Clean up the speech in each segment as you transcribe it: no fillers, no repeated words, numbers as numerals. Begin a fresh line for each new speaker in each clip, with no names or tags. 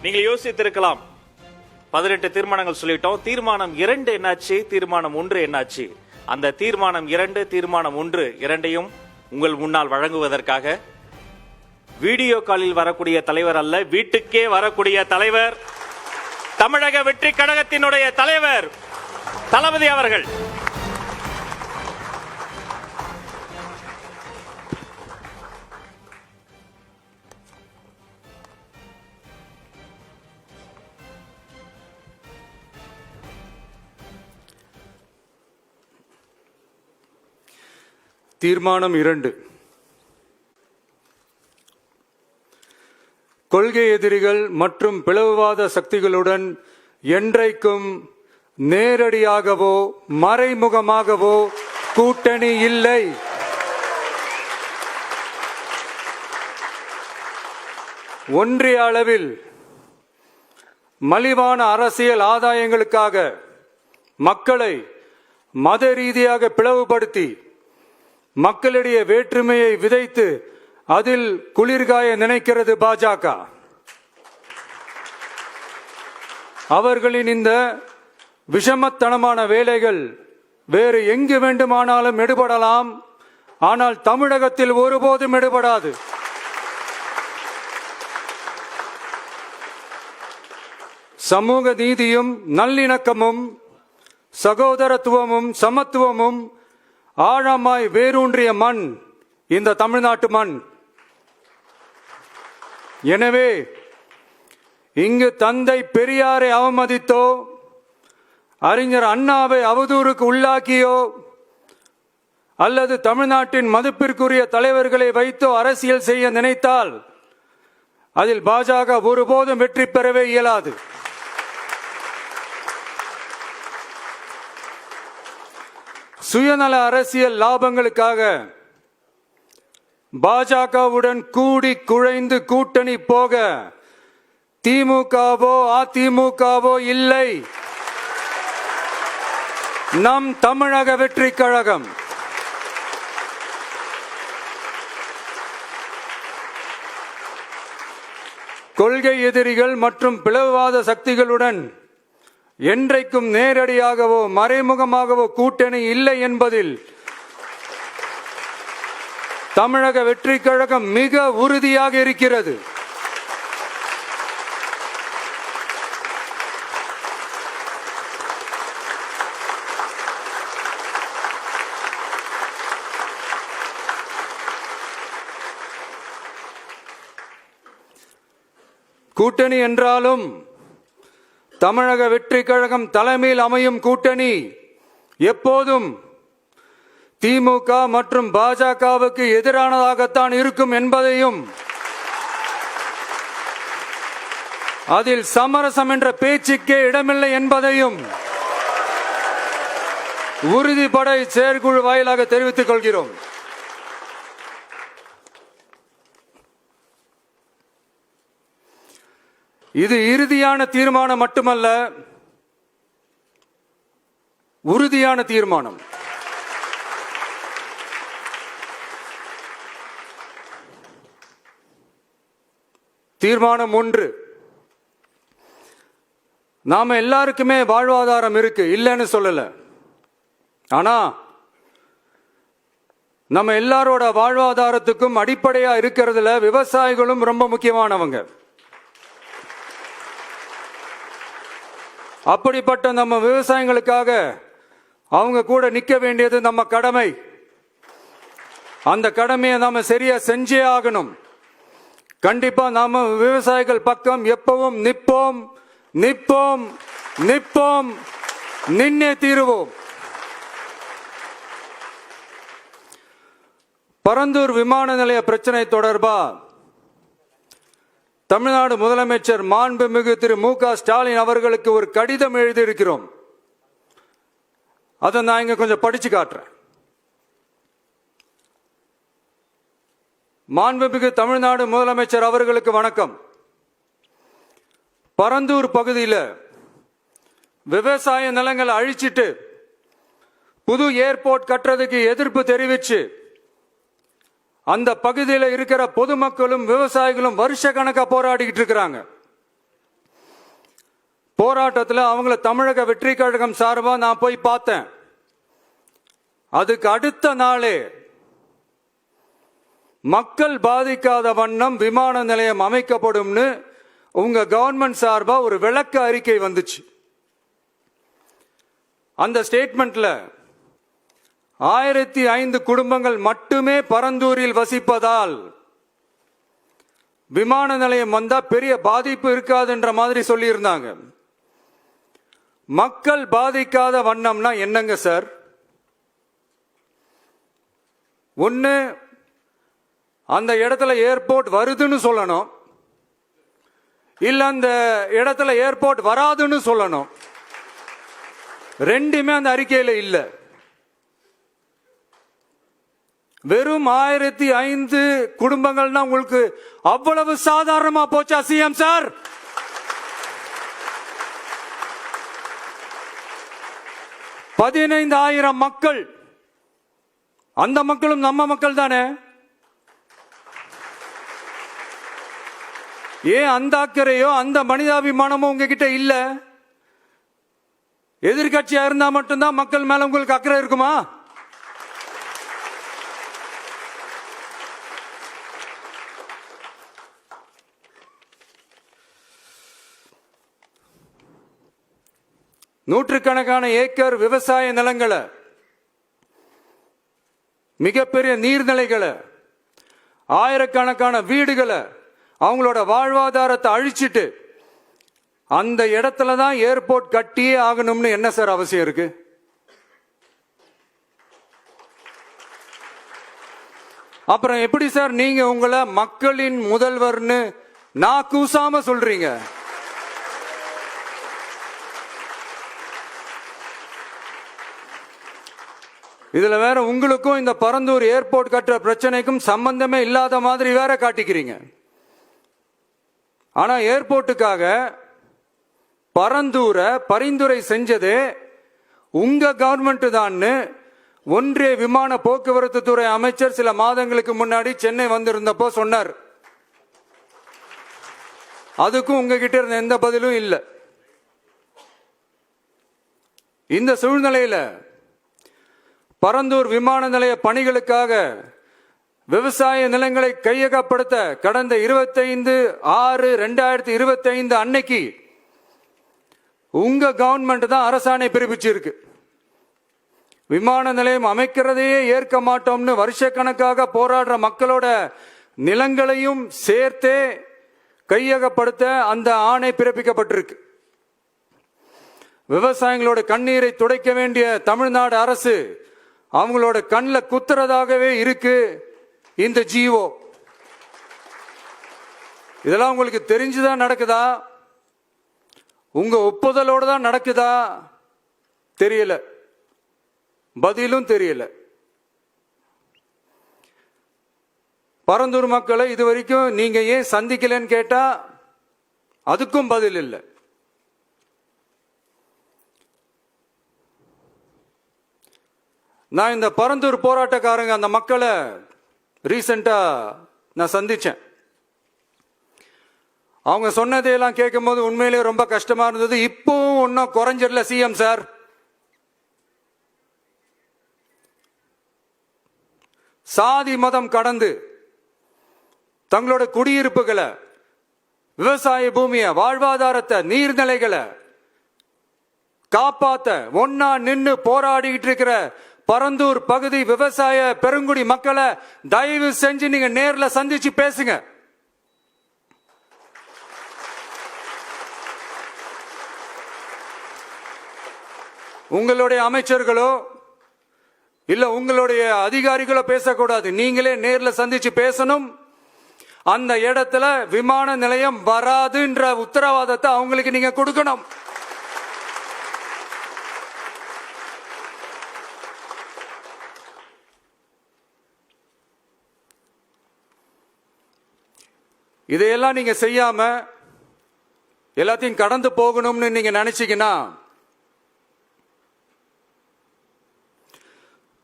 நீங்கள் யோசித்திருக்கலாம், 18 தீர்மானங்கள் சொல்லிட்டோம். தீர்மானம் 2 என்னாச்சு, தீர்மானம் 1 என்னாச்சு? அந்த தீர்மானம் 2, தீர்மானம் 1 இரண்டையும் உங்கள் முன்னால் வழங்குவதற்காக வீடியோ காலில் வரக்கூடிய தலைவர் அல்ல, வீட்டுக்கே வரக்கூடிய தலைவர், தமிழக வெற்றி கழகத்தினுடைய தலைவர் தளபதி அவர்கள்.
தீர்மானம் 2. கொள்கை எதிரிகள் மற்றும் பிளவுவாத சக்திகளுடன் என்றைக்கும் நேரடியாகவோ மறைமுகமாகவோ கூட்டணி இல்லை. ஒன்றிய அளவில் மலிவான அரசியல் ஆதாயங்களுக்காக மக்களை மத ரீதியாக பிளவுபடுத்தி மக்களிடையே வேற்றுமையை விதைத்து அதில் குளிர்காய நினைக்கிறது பாஜக. அவர்களின் இந்த விஷமத்தனமான வேலைகள் வேறு எங்கு வேண்டுமானாலும் எடுபடலாம், ஆனால் தமிழகத்தில் ஒருபோதும் எடுபடாது. சமூக நீதியும் நல்லிணக்கமும் சகோதரத்துவமும் சமத்துவமும் ஆழமாய் வேரூன்றிய மண் இந்த தமிழ்நாட்டு மண். எனவே இங்கு தந்தை பெரியாரை அவமதித்தோ அறிஞர் அண்ணாவை அவதூறுக்கு உள்ளாக்கியோ அல்லது தமிழ்நாட்டின் மதிப்பிற்குரிய தலைவர்களை வைத்தோ அரசியல் செய்ய நினைத்தால் அதில் பாஜக ஒருபோதும் வெற்றி பெறவே இயலாது. சுயநல அரசியல் லாபங்களுக்காக பாஜகவுடன் கூடி குழைந்து கூட்டணி போக திமுகவோ அதிமுகவோ இல்லை. நம் தமிழக வெற்றி கழகம் கொள்கை எதிரிகள் மற்றும் பிளவுவாத சக்திகளுடன் என்றைக்கும் நேரடியாகவோ மறைமுகமாகவோ கூட்டணி இல்லை என்பதில் தமிழக வெற்றி கழகம் மிக உறுதியாக இருக்கிறது. கூட்டணி என்றாலும் தமிழக வெற்றி கழகம் தலைமையில் அமையும் கூட்டணி எப்போதும் திமுக மற்றும் பாஜகவுக்கு எதிரானதாகத்தான் இருக்கும் என்பதையும் அதில் சமரசம் என்ற பேச்சுக்கே இடமில்லை என்பதையும் உறுதிப்பட செயற்குழு வாயிலாக தெரிவித்துக் கொள்கிறோம். இது இறுதியான தீர்மானம் மட்டுமல்ல, உறுதியான தீர்மானம். தீர்மானம் 1. நாம எல்லாருக்குமே வாழ்வாதாரம் இருக்கு, இல்லைன்னு சொல்லல. ஆனா நம்ம எல்லாரோட வாழ்வாதாரத்துக்கும் அடிப்படையா இருக்கிறதுல விவசாயிகளும் ரொம்ப முக்கியமானவங்க. அப்படிப்பட்ட நம்ம விவசாயிகளுக்காக அவங்க கூட நிற்க வேண்டியது நம்ம கடமை. அந்த கடமையை நாம சரியா செஞ்சே ஆகணும். கண்டிப்பா நாம விவசாயிகள் பக்கம் எப்பவும் நிற்போம் நிற்போம் நிற்போம், நின்னே தீருவோம். பரந்தூர் விமான நிலைய பிரச்சனை தொடர்பா தமிழ்நாடு முதலமைச்சர் மாண்புமிகு திரு மு.க. ஸ்டாலின் அவர்களுக்கு ஒரு கடிதம் எழுதியிருக்கிறோம். அதை நான் இங்க கொஞ்சம் படிச்சு காட்டுறேன். மாண்புமிகு தமிழ்நாடு முதலமைச்சர் அவர்களுக்கு வணக்கம். பரந்தூர் பகுதியில் விவசாய நிலங்களை அழிச்சிட்டு புது ஏர்போர்ட் கட்டுறதுக்கு எதிர்ப்பு தெரிவிச்சு அந்த பகுதியில் இருக்கிற பொதுமக்களும் விவசாயிகளும் வருஷ கணக்கா போராடிக்கிட்டு இருக்கிறாங்க. போராட்டத்தில் அவங்கள தமிழக வெற்றி கழகம் சார்பா நான் போய் பார்த்தேன். அதுக்கு அடுத்த நாளே மக்கள் பாதிக்காத வண்ணம் விமான நிலையம் அமைக்கப்படும்னு உங்க கவர்மெண்ட் சார்பா ஒரு விளக்க அறிக்கை வந்துச்சு. அந்த ஸ்டேட்மெண்ட்ல 1005 குடும்பங்கள் மட்டுமே பரந்தூரில் வசிப்பதால் விமான நிலையம் வந்தா பெரிய பாதிப்பு இருக்காதுன்ற மாதிரி சொல்லி இருந்தாங்க. மக்கள் பாதிக்காத வண்ணம்னா என்னங்க சார்? ஒன்னு அந்த இடத்துல ஏர்போர்ட் வருதுன்னு சொல்லணும், இல்ல அந்த இடத்துல ஏர்போர்ட் வராதுன்னு சொல்லணும். ரெண்டுமே அந்த அறிக்கையில இல்ல. வெறும் 1005 குடும்பங்கள்னா உங்களுக்கு அவ்வளவு சாதாரணமா போச்சா சிஎம் சார்? $15,000 மக்கள், அந்த மக்களும் நம்ம மக்கள் தானே. ஏன் அந்த அக்கறையோ அந்த மனிதாபிமானமோ உங்ககிட்ட இல்ல? எதிர்கட்சியா இருந்தா மட்டும்தான் மக்கள் மேல உங்களுக்கு அக்கறை இருக்குமா? நூற்றுக்கணக்கான ஏக்கர் விவசாய நிலங்களை, மிகப்பெரிய நீர்நிலைகளை, ஆயிரக்கணக்கான வீடுகளை, அவங்களோட வாழ்வாதாரத்தை அழிச்சிட்டு அந்த இடத்துல தான் ஏர்போர்ட் கட்டியே ஆகணும்னு என்ன சார் அவசியம் இருக்கு? அப்புறம் எப்படி சார் நீங்க உங்களை மக்களின் முதல்வர்னு நான் கூசாம சொல்றீங்க? இதுல வேற உங்களுக்கும் இந்த பரந்தூர் ஏர்போர்ட் கட்டுற பிரச்சனைக்கும் சம்பந்தமே இல்லாத மாதிரி வேற காட்டிக்கிறீங்க. ஆனா ஏர்போர்ட்டுக்காக பரந்தூரை பரிந்துரை செஞ்சது உங்க கவர்மெண்ட் தான் ஒன்றிய விமான போக்குவரத்து துறை அமைச்சர் சில மாதங்களுக்கு முன்னாடி சென்னை வந்திருந்தப்போ சொன்னார். அதுக்கும் உங்ககிட்ட இருந்த எந்த பதிலும் இல்லை. இந்த சூழ்நிலையில பரந்தூர் விமான நிலைய பணிகளுக்காக விவசாய நிலங்களை கையகப்படுத்த கடந்த 25/6/2025 அன்னைக்கு உங்க கவர்மெண்ட் தான் அரசாணை பிறப்பிச்சிருக்கு. விமான நிலையம் அமைக்கிறதையே ஏற்க மாட்டோம்னு வருஷக்கணக்காக போராடுற மக்களோட நிலங்களையும் சேர்த்தே கையகப்படுத்த அந்த ஆணை பிறப்பிக்கப்பட்டிருக்கு. விவசாயிகளோட கண்ணீரை துடைக்க வேண்டிய தமிழ்நாடு அரசு அவங்களோட கண்ணில் குத்துறதாகவே இருக்கு இந்த ஜிஓ. இதெல்லாம் உங்களுக்கு தெரிஞ்சுதான் நடக்குதா? உங்க ஒப்புதலோடு தான் நடக்குதா? தெரியல, பதிலும் தெரியல. பரந்தூர் மக்களை இதுவரைக்கும் நீங்க ஏன் சந்திக்கலன்னு கேட்டா அதுக்கும் பதில் இல்லை. நான் இந்த பரந்தூர் போராட்டக்காரங்க அந்த மக்களை ரீசெண்டா நான் சந்திச்சேன். அவங்க சொன்னதையெல்லாம் கேட்கும் போது உண்மையிலேயே ரொம்ப கஷ்டமா இருந்தது. இப்பவும் ஒன்னும் குறைஞ்சிடல சிஎம் சார். சாதி மதம் கடந்து தங்களோட குடியிருப்புகளை, விவசாய பூமியை, வாழ்வாதாரத்தை, நீர்நிலைகளை காப்பாத்த ஒன்னா நின்னு போராடிட்டு இருக்கிற பரந்தூர் பகுதி விவசாய பெருங்குடி மக்களை தயவு செஞ்சு நீங்க நேர்ல சந்திச்சு பேசுங்க. உங்களுடைய அமைச்சர்களோ இல்ல உங்களுடைய அதிகாரிகளோ பேசக்கூடாது. நீங்களே நேர்ல சந்திச்சு பேசணும். அந்த இடத்துல விமான நிலையம் வராதுன்ற உத்தரவாதத்தை அவங்களுக்கு நீங்க கொடுக்கணும். இதையெல்லாம் நீங்க செய்யாம எல்லாத்தையும் கடந்து போகணும்னு நீங்க நினைச்சீங்கன்னா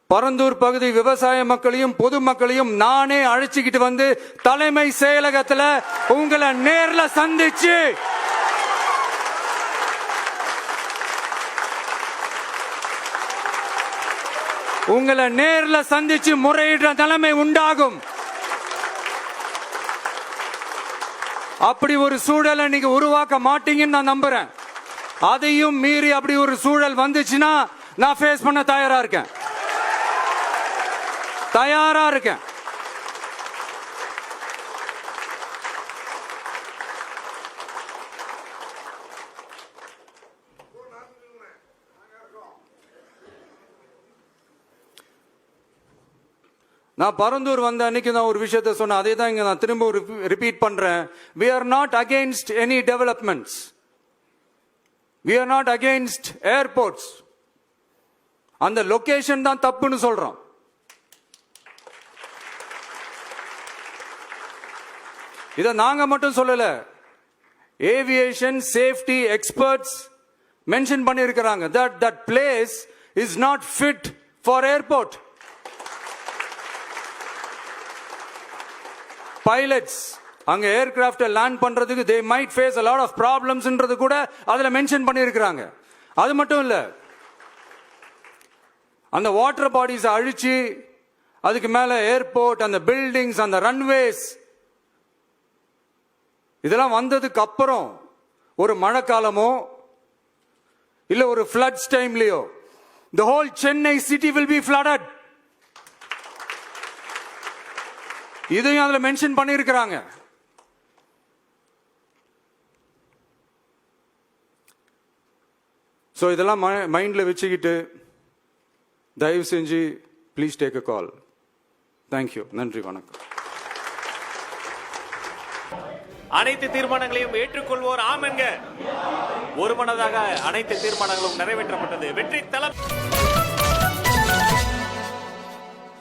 பரந்தூர் பகுதி விவசாய மக்களையும் பொதுமக்களையும் நானே அழைச்சிக்கிட்டு வந்து தலைமை செயலகத்துல உங்களை நேர்ல சந்திச்சு உங்களை நேர்ல சந்திச்சு முறையிடுற நிலைமை உண்டாகும். அப்படி ஒரு சூழலை நீங்க உருவாக்க மாட்டீங்கன்னு நான் நம்புறேன். அதையும் மீறி அப்படி ஒரு சூழல் வந்துச்சுன்னா நான் ஃபேஸ் பண்ண தயாரா இருக்கேன். நான் பரந்தூர் வந்த அன்னைக்கு நான் ஒரு விஷயத்தை சொன்னேன். அதே தான் இங்க நான் திரும்ப ரிப்பீட் பண்றேன். We are not against any developments. We are not against airports. அந்த லொகேஷன் தான் தப்புன்னு சொல்றோம். இத நாங்க மட்டும் சொல்லல, ஏவியேஷன் சேஃப்டி எக்ஸ்பர்ட்ஸ் மென்ஷன் பண்ணியிருக்கிறாங்க. that place is not fit for airport. Pilots அங்க ஏர்கிராஃப்ட் லேண்ட் பண்றதுக்கு they might face a lot of problems ன்றது கூட அதுல மென்ஷன் பண்ணியிருக்கிறாங்க. அது மட்டும் இல்ல, அந்த வாட்டர் பாடிஸ் அழிச்சு அதுக்கு மேல ஏர்போர்ட், அந்த பில்டிங்ஸ், அந்த ரன்வேஸ் இதெல்லாம் வந்ததுக்கு அப்புறம் ஒரு மழைக்காலமோ இல்ல ஒரு floods டைம்லயோ the whole Chennai city will be flooded. இதையும் அதுல மென்ஷன் பண்ணியிருக்கிறாங்க. சோ இதெல்லாம் மைண்ட்ல வச்சுக்கிட்டு தயவு செஞ்சு please take a call. Thank you. நன்றி, வணக்கம்.
அனைத்து தீர்மானங்களையும் ஏற்றுக்கொள்வோர் ஆம் என்க. ஒருமனதாக அனைத்து தீர்மானங்களும் நிறைவேற்றப்பட்டது. வெற்றி தளம்.